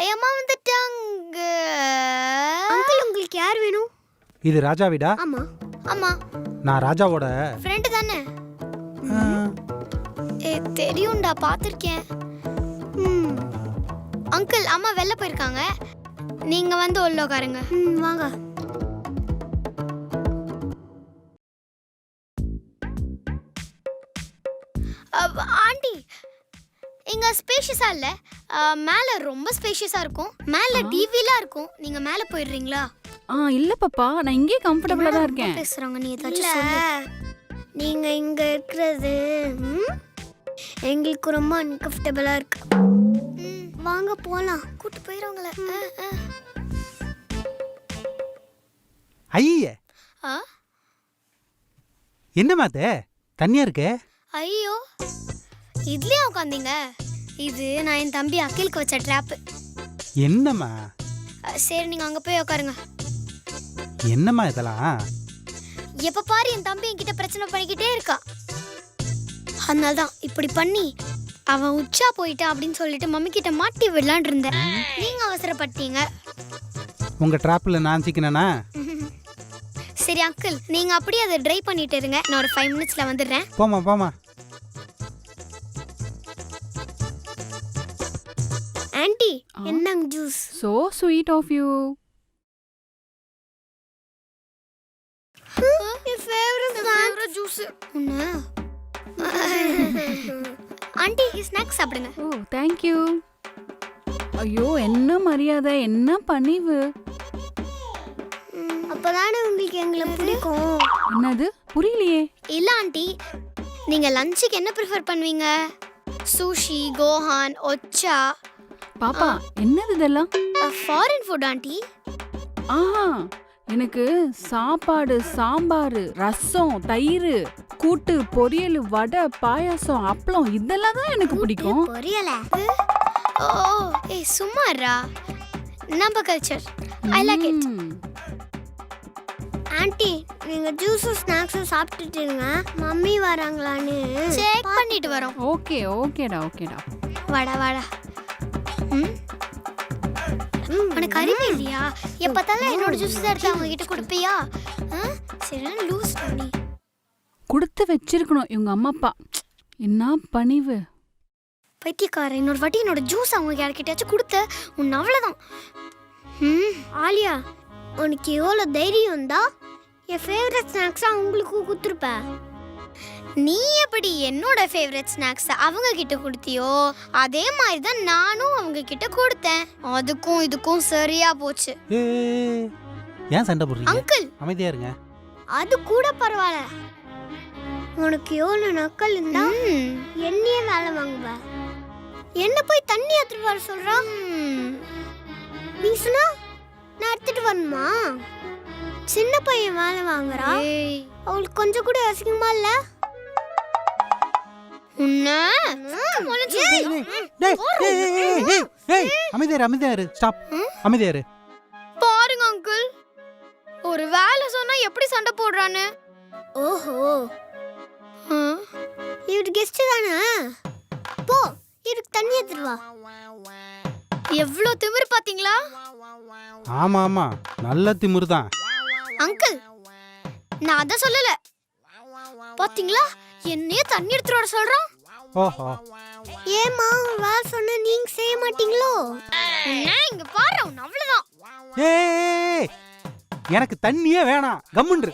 பயமா வந்துட்டாங்க. அங்கிள் உங்களுக்கு யார் வேணும்? இது ராஜா வீடா? ஆமா. ஆமா, நான் ராஜாவோட ஃப்ரெண்டு தானே. தெரியும்டா, பார்த்துருக்கேன். அங்கிள் அம்மா வெளில போயிருக்காங்க, நீங்க வந்து உள்ள உட்காருங்க. வாங்க. ஆண்டி, இங்க ஸ்பேஷியஸா இல்ல, மேல ரொம்ப ஸ்பேஷியஸா இருக்கும். மேல டிவிலாம் இருக்கும். நீங்க மேல போயிடுறீங்களா? இல்ல பாப்பா, நான் இங்கே கம்ஃபர்ட்டபிளா தான் இருக்கேன். பேசுறாங்க, நீ ஏதாச்சும் சொல்லு. நீங்க இங்க இருக்கிறது எங்களுக்கு ரொம்ப அன்கம்ஃபர்டபுளா இருக்கு. வாங்க போலாம். கூட்டு போயிடுவாங்கள. ஐய என்னம்மா அது தண்ணியா இருக்கு? ஐயோ, இதுலயே உட்காந்தீங்க. இது நான் என் தம்பி அகிலுக்கு வச்ச ட்ராப். என்னம்மா? சரி, நீங்க அங்க போய் உட்காருங்க. என்னம்மா இதெல்லாம்? எப்ப பாரு என் தம்பி என்கிட்ட பிரச்சனை பண்ணிக்கிட்டே இருக்கா. அதனால தான் இப்படி பண்ணி அவன் உச்சா போயிட்டா அப்படின்னு சொல்லிட்டு மம்மி கிட்ட மாட்டி விடலான் இருந்தேன். நீங்க அவசரப்பட்டீங்க. உங்க ட்ராப்ல நான் சிக்கினா? சரி அங்கிள், நீங்க அப்படியே அதை ட்ரை பண்ணிட்டு இருங்க. நான் ஒரு 5 மினிட்ஸ்ல வந்துடுறேன். போமா போமா. ஆன்ட்டி, என்னங்க juice? So sweet of you. Favourite juice. Aunty, snacks சாப்பிடுங்க. Oh thank you. ஐயோ, என்ன மரியாதை, என்ன பணிவு. அப்பதானே உங்களுக்கு எங்களை பிடிக்கும். என்னது புரியலையே? இல்ல ஆண்டி, நீங்க லஞ்சுக்கு என்ன ப்ரிஃபர் பண்ணுவீங்க? சூஷி, கோஹான், ஒச்சா? பாப்பா, என்னது இதெல்லாம்? Foreign food aunty. ஆஹா, எனக்கு சாப்பாடு, சாம்பார், ரசம், தயிர், கூட்டு, பொரியல், வடை, பாயாசம், அப்பளம் இதெல்லாம் தான் எனக்கு பிடிக்கும். புரியல. ஓ ஏய் சும்மாரா, நம்ம culture. I like it. Anti, நீங்க ஜூஸும் ஸ்நாக்ஸும் சாப்பிட்டுட்டு இருங்க. மம்மி வராங்களான்னு செக் பண்ணிட்டு வரோம். ஓகே ஓகேடா ஓகேடா. வாடா வாடா. உனக்கு அறிவு இல்லையா? எப்பத்தாலும் என்னோட ஜூஸ் தான் எடுத்து அவங்க கிட்ட கொடுப்பியா? சரி, லூஸ் பண்ணி கொடுத்து வச்சிருக்கணும் இவங்க அம்மா அப்பா. என்ன பணிவு. பைத்தியக்கார, இன்னொரு வாட்டி என்னோட ஜூஸ் அவங்க யார்கிட்டயாச்சும் கொடுத்த உன் அவ்வளோதான். ஆலியா, உனக்கு எவ்வளோ தைரியம் இருந்தா என் ஃபேவரட் ஸ்நாக்ஸா உங்களுக்கு கொடுத்துருப்பேன். நீ எப்படி என்னோட ஃபேவரட் ஸ்நாக்ஸ் அவங்க கிட்ட கொடுத்தியோ அதே மாதிரி தான் நானும் அவங்க கிட்ட கொடுத்தேன். அதுக்கும் இதுக்கும் சரியா போச்சு. ஏன் சண்டை போடுறீங்க? அங்கிள் அமைதியா இருங்க. அது கூட பரவாயில்ல. உனக்கு எவ்வளோ நக்கல் இருந்தா என்னையே வேலை வாங்குவ. என்ன போய் தண்ணி எடுத்துட்டு வர சொல்றான். நீ சொன்னா நான் எடுத்துட்டு வரணுமா? சின்ன பையன் வேலை வாங்குறா, அவளுக்கு கொஞ்சம் கூட அசிங்கமா இல்ல? அமைதியாரு. ஸ்டாப். அமைதியாரு. பாருங்க அங்கிள், ஒரு வேலை சொன்னா எப்படி சண்டை போடுறான்னு. ஓஹோ, இவரு கெஸ்ட் தானே. போ, இவருக்கு தண்ணி எடுத்துட்டு வா. எவ்வளவு திமிரு பாத்தீங்களா? ஆமா ஆமா, நல்ல திமிரு தான். அங்கிள், நான் அத சொல்லல. பாத்தீங்களா, என்னையே தண்ணி எடுத்துட்டு வர சொல்றான். ஓஹோ, ஏமா வேலை சொன்ன நீங்க செய்ய மாட்டீங்களோ? இங்க பாரு, அவ்வளவுதான். ஏய், எனக்கு தண்ணியே வேணாம், கம்முன்று.